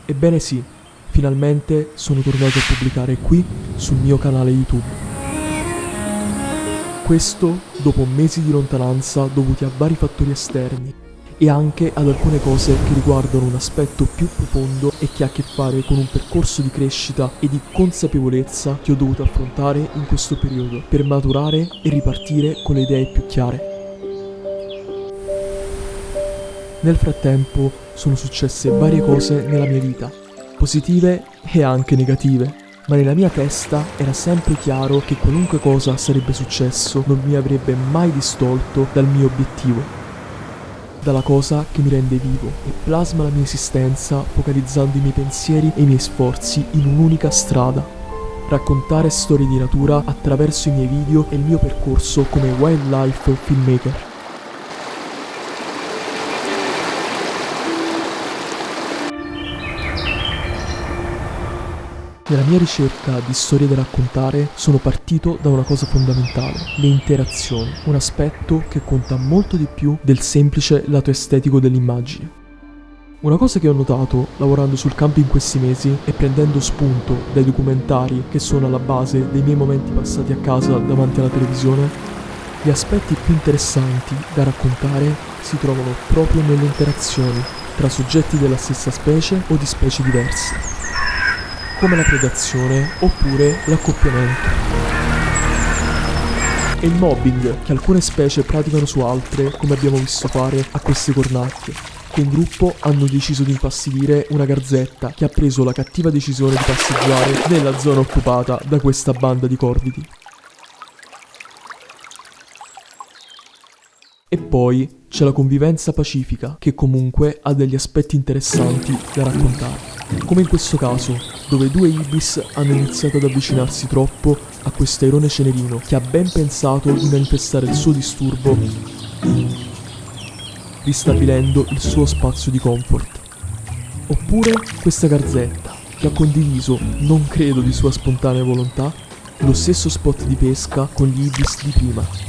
Ebbene sì, finalmente sono tornato a pubblicare qui sul mio canale YouTube. Questo dopo mesi di lontananza dovuti a vari fattori esterni e anche ad alcune cose che riguardano un aspetto più profondo e che ha a che fare con un percorso di crescita e di consapevolezza che ho dovuto affrontare in questo periodo per maturare e ripartire con le idee più chiare. Nel frattempo sono successe varie cose nella mia vita, positive e anche negative, ma nella mia testa era sempre chiaro che qualunque cosa sarebbe successo non mi avrebbe mai distolto dal mio obiettivo, dalla cosa che mi rende vivo e plasma la mia esistenza focalizzando i miei pensieri e i miei sforzi in un'unica strada: raccontare storie di natura attraverso i miei video e il mio percorso come wildlife filmmaker. Nella mia ricerca di storie da raccontare sono partito da una cosa fondamentale: le interazioni, un aspetto che conta molto di più del semplice lato estetico dell'immagine. Una cosa che ho notato lavorando sul campo in questi mesi e prendendo spunto dai documentari che sono alla base dei miei momenti passati a casa davanti alla televisione, gli aspetti più interessanti da raccontare si trovano proprio nelle interazioni tra soggetti della stessa specie o di specie diverse, come la predazione oppure l'accoppiamento. E il mobbing che alcune specie praticano su altre, come abbiamo visto fare a queste cornacchie, che in gruppo hanno deciso di infastidire una garzetta che ha preso la cattiva decisione di passeggiare nella zona occupata da questa banda di corvidi. E poi c'è la convivenza pacifica, che comunque ha degli aspetti interessanti da raccontare. Come in questo caso, dove due ibis hanno iniziato ad avvicinarsi troppo a questo airone cenerino che ha ben pensato di manifestare il suo disturbo, ristabilendo il suo spazio di comfort. Oppure questa garzetta che ha condiviso, non credo di sua spontanea volontà, lo stesso spot di pesca con gli ibis di prima.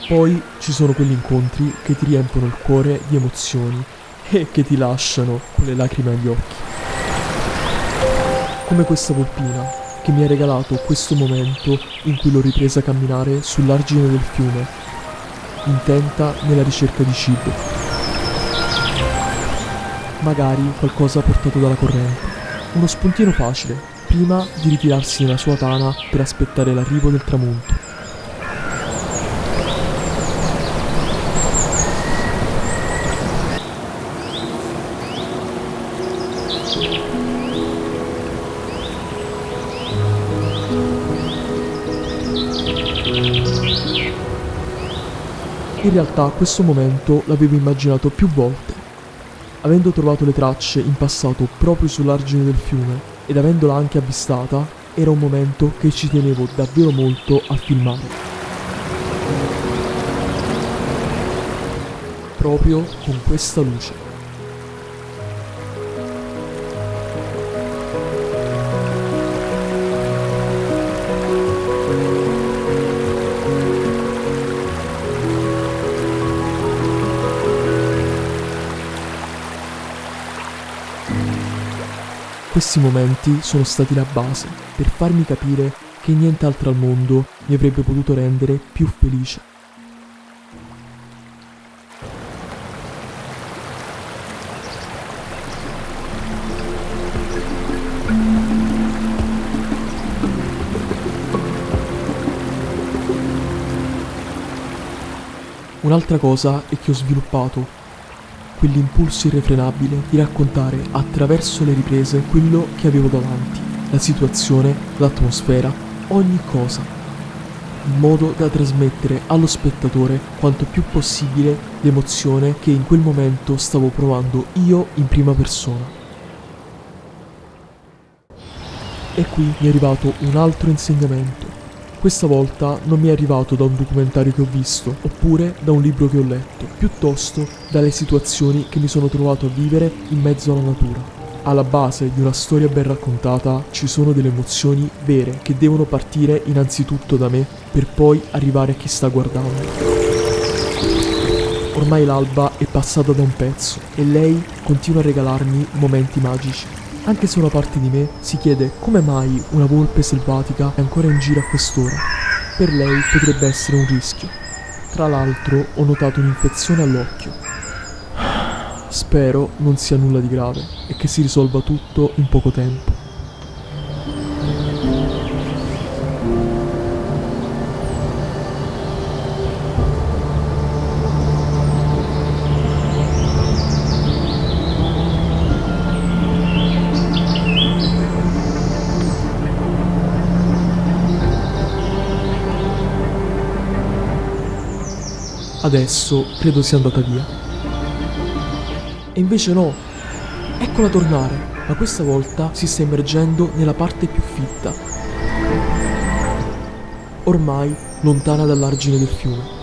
Poi ci sono quegli incontri che ti riempiono il cuore di emozioni e che ti lasciano con le lacrime agli occhi. Come questa volpina che mi ha regalato questo momento in cui l'ho ripresa a camminare sull'argine del fiume, intenta nella ricerca di cibo. Magari qualcosa portato dalla corrente, uno spuntino facile, prima di ritirarsi nella sua tana per aspettare l'arrivo del tramonto. In realtà questo momento l'avevo immaginato più volte. Avendo trovato le tracce in passato proprio sull'argine del fiume ed avendola anche avvistata, era un momento che ci tenevo davvero molto a filmare. Proprio con questa luce. Questi momenti sono stati la base per farmi capire che nient'altro al mondo mi avrebbe potuto rendere più felice. Un'altra cosa è che ho sviluppato quell'impulso irrefrenabile di raccontare attraverso le riprese quello che avevo davanti, la situazione, l'atmosfera, ogni cosa, in modo da trasmettere allo spettatore quanto più possibile l'emozione che in quel momento stavo provando io in prima persona. E qui mi è arrivato un altro insegnamento. Questa volta non mi è arrivato da un documentario che ho visto, oppure da un libro che ho letto, piuttosto dalle situazioni che mi sono trovato a vivere in mezzo alla natura. Alla base di una storia ben raccontata ci sono delle emozioni vere che devono partire innanzitutto da me per poi arrivare a chi sta guardando. Ormai l'alba è passata da un pezzo e lei continua a regalarmi momenti magici. Anche se una parte di me si chiede come mai una volpe selvatica è ancora in giro a quest'ora. Per lei potrebbe essere un rischio. Tra l'altro ho notato un'infezione all'occhio. Spero non sia nulla di grave e che si risolva tutto in poco tempo. Adesso credo sia andata via. E invece no, eccola tornare, ma questa volta si sta immergendo nella parte più fitta, ormai lontana dall'argine del fiume.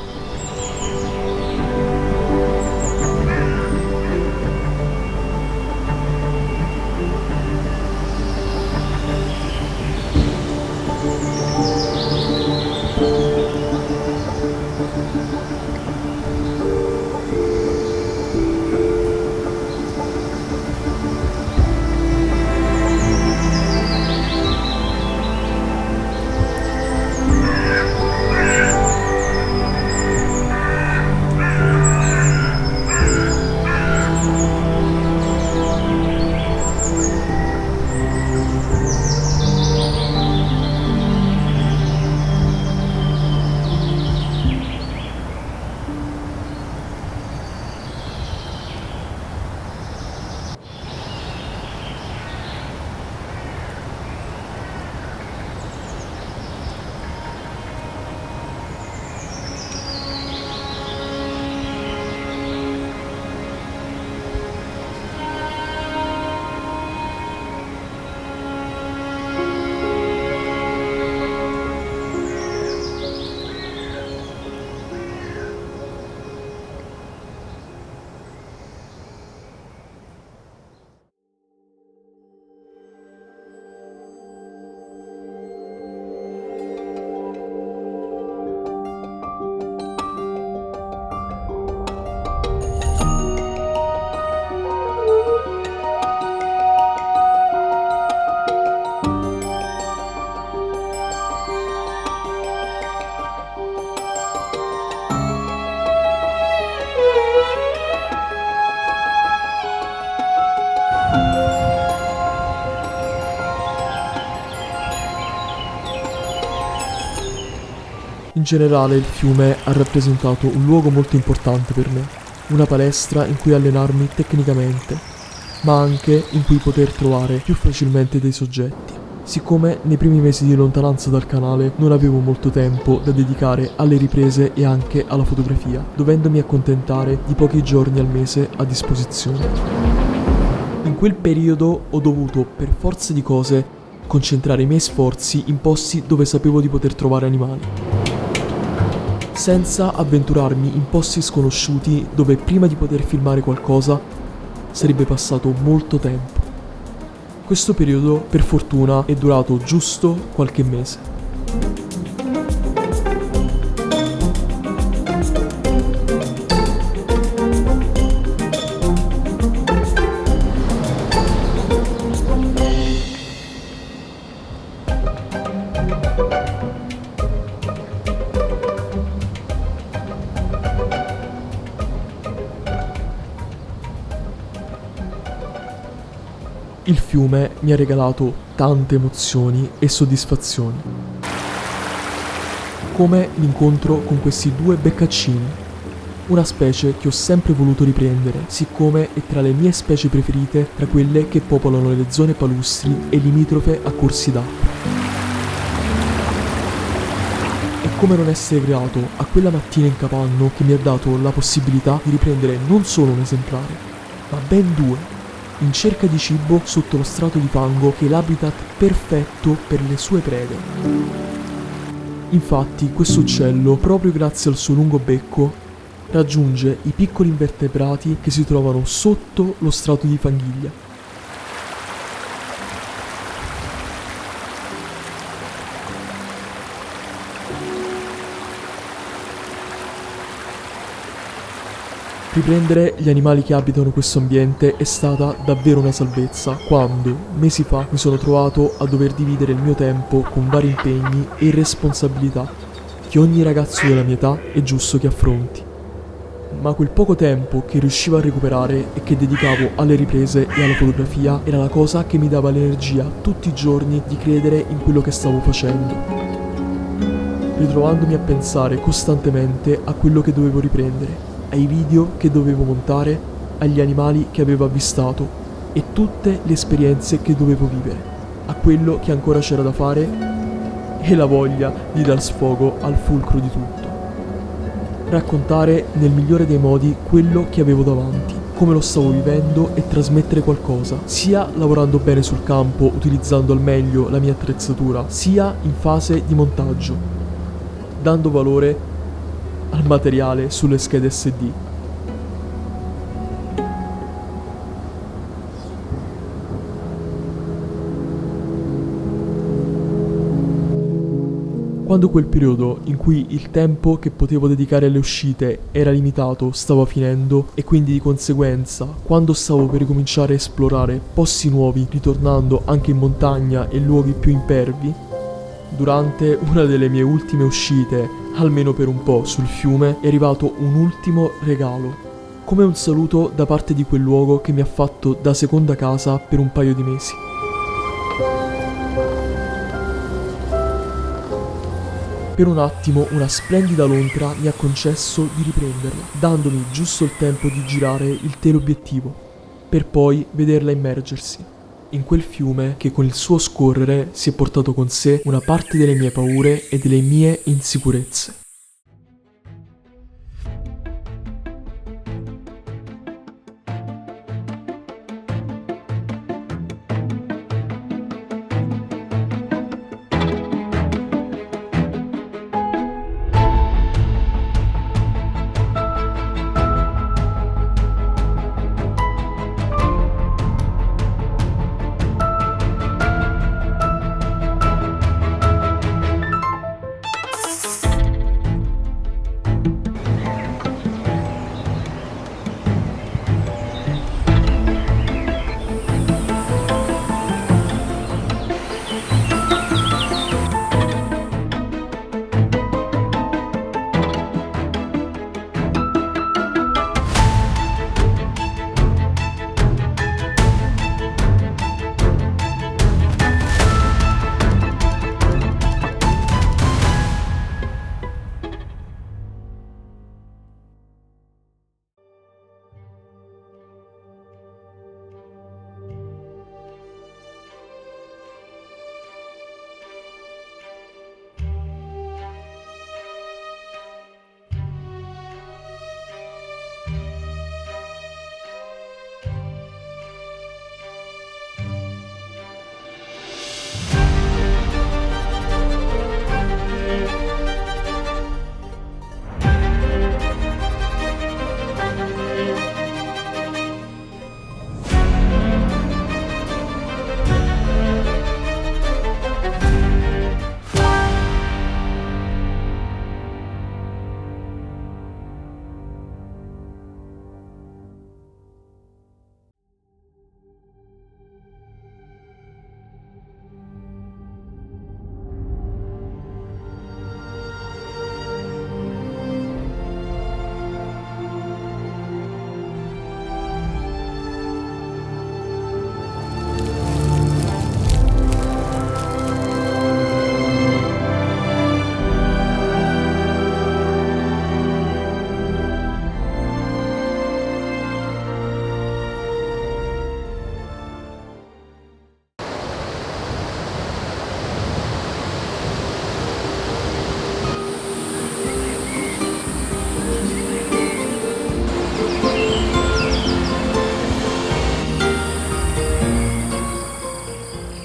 In generale il fiume ha rappresentato un luogo molto importante per me, una palestra in cui allenarmi tecnicamente, ma anche in cui poter trovare più facilmente dei soggetti. Siccome nei primi mesi di lontananza dal canale non avevo molto tempo da dedicare alle riprese e anche alla fotografia, dovendomi accontentare di pochi giorni al mese a disposizione. In quel periodo ho dovuto, per forza di cose, concentrare i miei sforzi in posti dove sapevo di poter trovare animali, senza avventurarmi in posti sconosciuti dove prima di poter filmare qualcosa sarebbe passato molto tempo. Questo periodo, per fortuna, è durato giusto qualche mese. Il fiume mi ha regalato tante emozioni e soddisfazioni, come l'incontro con questi due beccaccini, una specie che ho sempre voluto riprendere, siccome è tra le mie specie preferite tra quelle che popolano le zone palustri e limitrofe a corsi d'acqua. E come non essere grato a quella mattina in capanno che mi ha dato la possibilità di riprendere non solo un esemplare, ma ben due, in cerca di cibo sotto lo strato di fango che è l'habitat perfetto per le sue prede. Infatti questo uccello, proprio grazie al suo lungo becco, raggiunge i piccoli invertebrati che si trovano sotto lo strato di fanghiglia. Riprendere gli animali che abitano questo ambiente è stata davvero una salvezza quando, mesi fa, mi sono trovato a dover dividere il mio tempo con vari impegni e responsabilità che ogni ragazzo della mia età è giusto che affronti. Ma quel poco tempo che riuscivo a recuperare e che dedicavo alle riprese e alla fotografia era la cosa che mi dava l'energia tutti i giorni di credere in quello che stavo facendo, ritrovandomi a pensare costantemente a quello che dovevo riprendere, ai video che dovevo montare, agli animali che avevo avvistato e tutte le esperienze che dovevo vivere, a quello che ancora c'era da fare e la voglia di dar sfogo al fulcro di tutto. Raccontare nel migliore dei modi quello che avevo davanti, come lo stavo vivendo e trasmettere qualcosa, sia lavorando bene sul campo utilizzando al meglio la mia attrezzatura, sia in fase di montaggio, dando valore al materiale sulle schede SD. Quando quel periodo in cui il tempo che potevo dedicare alle uscite era limitato stava finendo e quindi di conseguenza, quando stavo per ricominciare a esplorare posti nuovi, ritornando anche in montagna e luoghi più impervi, durante una delle mie ultime uscite, almeno per un po' sul fiume, è arrivato un ultimo regalo, come un saluto da parte di quel luogo che mi ha fatto da seconda casa per un paio di mesi. Per un attimo una splendida lontra mi ha concesso di riprenderla, dandomi giusto il tempo di girare il teleobiettivo, per poi vederla immergersi in quel fiume che con il suo scorrere si è portato con sé una parte delle mie paure e delle mie insicurezze.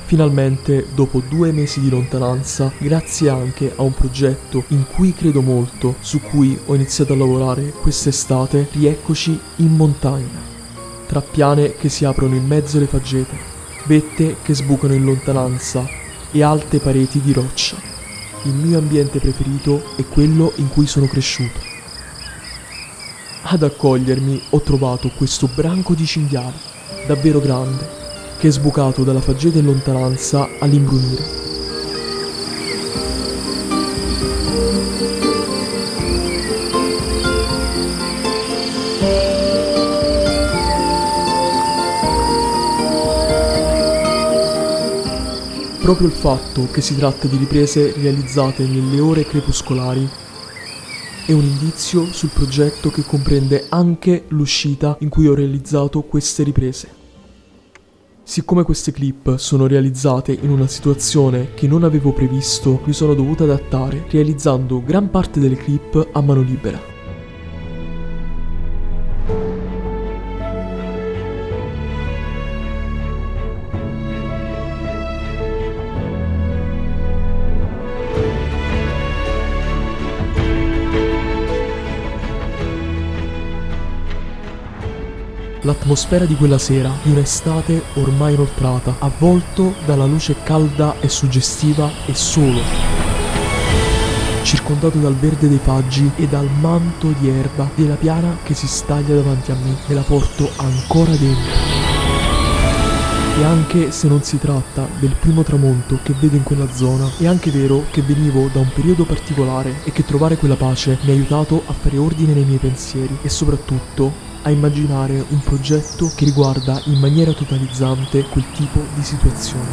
Finalmente, dopo 2 mesi di lontananza, grazie anche a un progetto in cui credo molto, su cui ho iniziato a lavorare quest'estate, rieccoci in montagna. Tra piane che si aprono in mezzo alle faggete, vette che sbucano in lontananza e alte pareti di roccia. Il mio ambiente preferito è quello in cui sono cresciuto. Ad accogliermi ho trovato questo branco di cinghiali, davvero grande, che è sbucato dalla faggeta in lontananza all'imbrunire. Proprio il fatto che si tratta di riprese realizzate nelle ore crepuscolari è un indizio sul progetto che comprende anche l'uscita in cui ho realizzato queste riprese. Siccome queste clip sono realizzate in una situazione che non avevo previsto, mi sono dovuto adattare, realizzando gran parte delle clip a mano libera. L'atmosfera di quella sera, di un'estate ormai inoltrata, avvolto dalla luce calda e suggestiva e solo, circondato dal verde dei faggi e dal manto di erba della piana che si staglia davanti a me, me la porto ancora dentro. E anche se non si tratta del primo tramonto che vedo in quella zona, è anche vero che venivo da un periodo particolare e che trovare quella pace mi ha aiutato a fare ordine nei miei pensieri e soprattutto a immaginare un progetto che riguarda in maniera totalizzante quel tipo di situazione.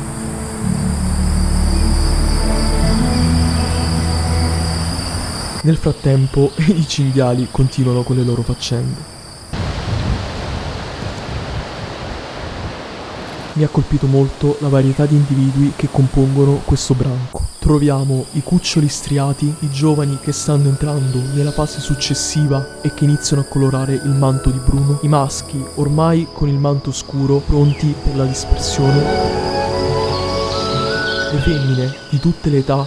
Nel frattempo i cinghiali continuano con le loro faccende. Mi ha colpito molto la varietà di individui che compongono questo branco. Troviamo i cuccioli striati, i giovani che stanno entrando nella fase successiva e che iniziano a colorare il manto di bruno, i maschi ormai con il manto scuro pronti per la dispersione, le femmine di tutte le età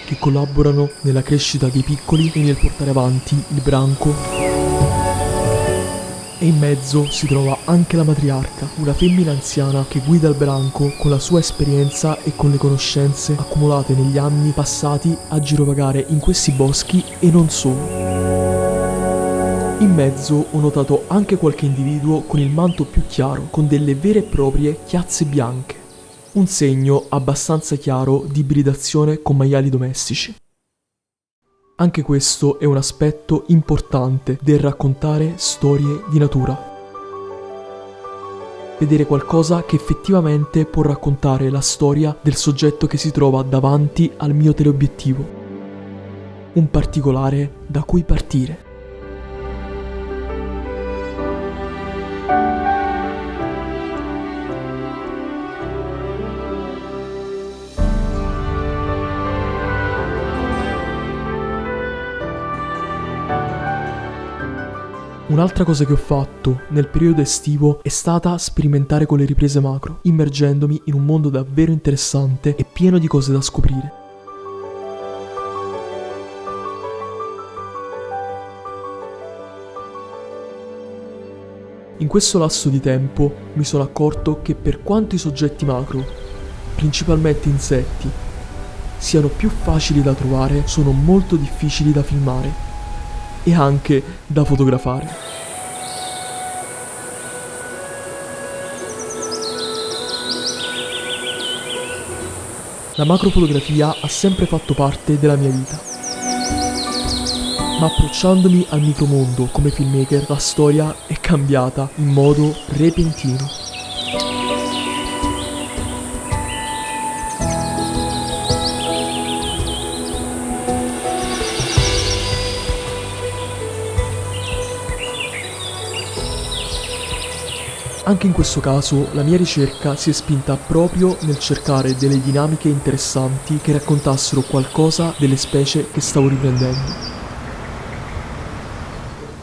che collaborano nella crescita dei piccoli e nel portare avanti il branco. E in mezzo si trova anche la matriarca, una femmina anziana che guida il branco con la sua esperienza e con le conoscenze accumulate negli anni passati a girovagare in questi boschi e non solo. In mezzo ho notato anche qualche individuo con il manto più chiaro, con delle vere e proprie chiazze bianche, un segno abbastanza chiaro di ibridazione con maiali domestici. Anche questo è un aspetto importante del raccontare storie di natura. Vedere qualcosa che effettivamente può raccontare la storia del soggetto che si trova davanti al mio teleobiettivo. Un particolare da cui partire. Un'altra cosa che ho fatto nel periodo estivo è stata sperimentare con le riprese macro, immergendomi in un mondo davvero interessante e pieno di cose da scoprire. In questo lasso di tempo mi sono accorto che per quanto i soggetti macro, principalmente insetti, siano più facili da trovare, sono molto difficili da filmare e anche da fotografare. La macrofotografia ha sempre fatto parte della mia vita, ma approcciandomi al micromondo come filmmaker la storia è cambiata in modo repentino. Anche in questo caso la mia ricerca si è spinta proprio nel cercare delle dinamiche interessanti che raccontassero qualcosa delle specie che stavo riprendendo.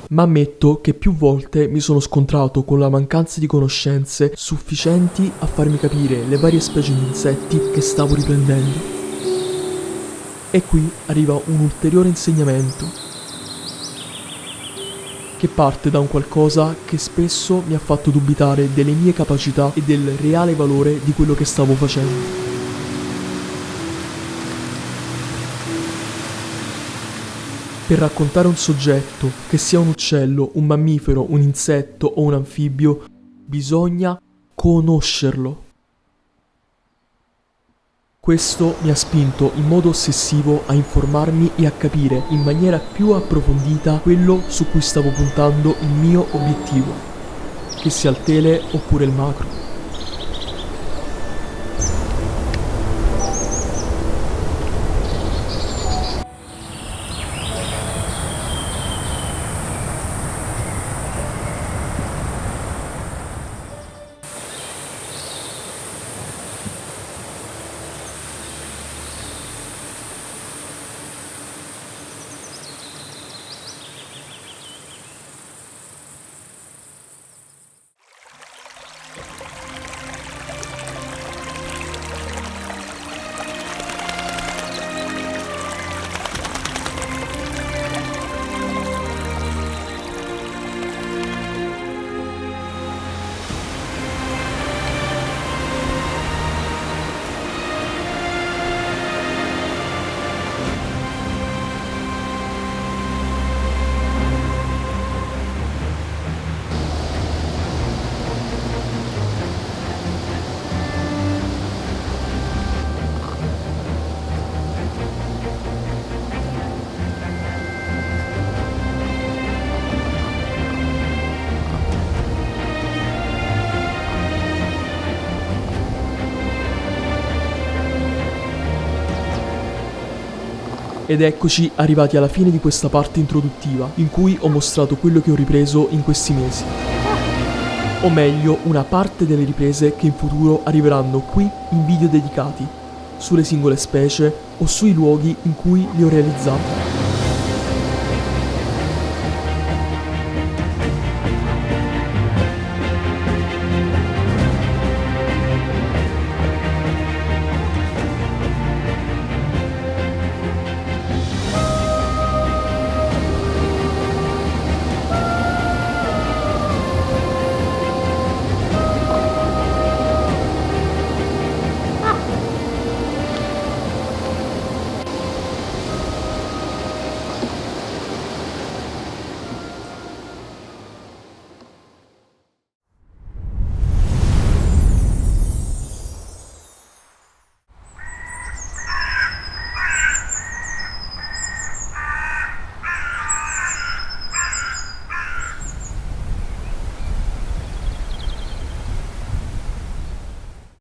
ma ammetto che più volte mi sono scontrato con la mancanza di conoscenze sufficienti a farmi capire le varie specie di insetti che stavo riprendendo. E qui arriva un ulteriore insegnamento, che parte da un qualcosa che spesso mi ha fatto dubitare delle mie capacità e del reale valore di quello che stavo facendo. Per raccontare un soggetto, che sia un uccello, un mammifero, un insetto o un anfibio, bisogna conoscerlo. Questo mi ha spinto in modo ossessivo a informarmi e a capire in maniera più approfondita quello su cui stavo puntando il mio obiettivo, che sia il tele oppure il macro. Ed eccoci arrivati alla fine di questa parte introduttiva, in cui ho mostrato quello che ho ripreso in questi mesi. O meglio, una parte delle riprese che in futuro arriveranno qui in video dedicati, sulle singole specie o sui luoghi in cui li ho realizzati.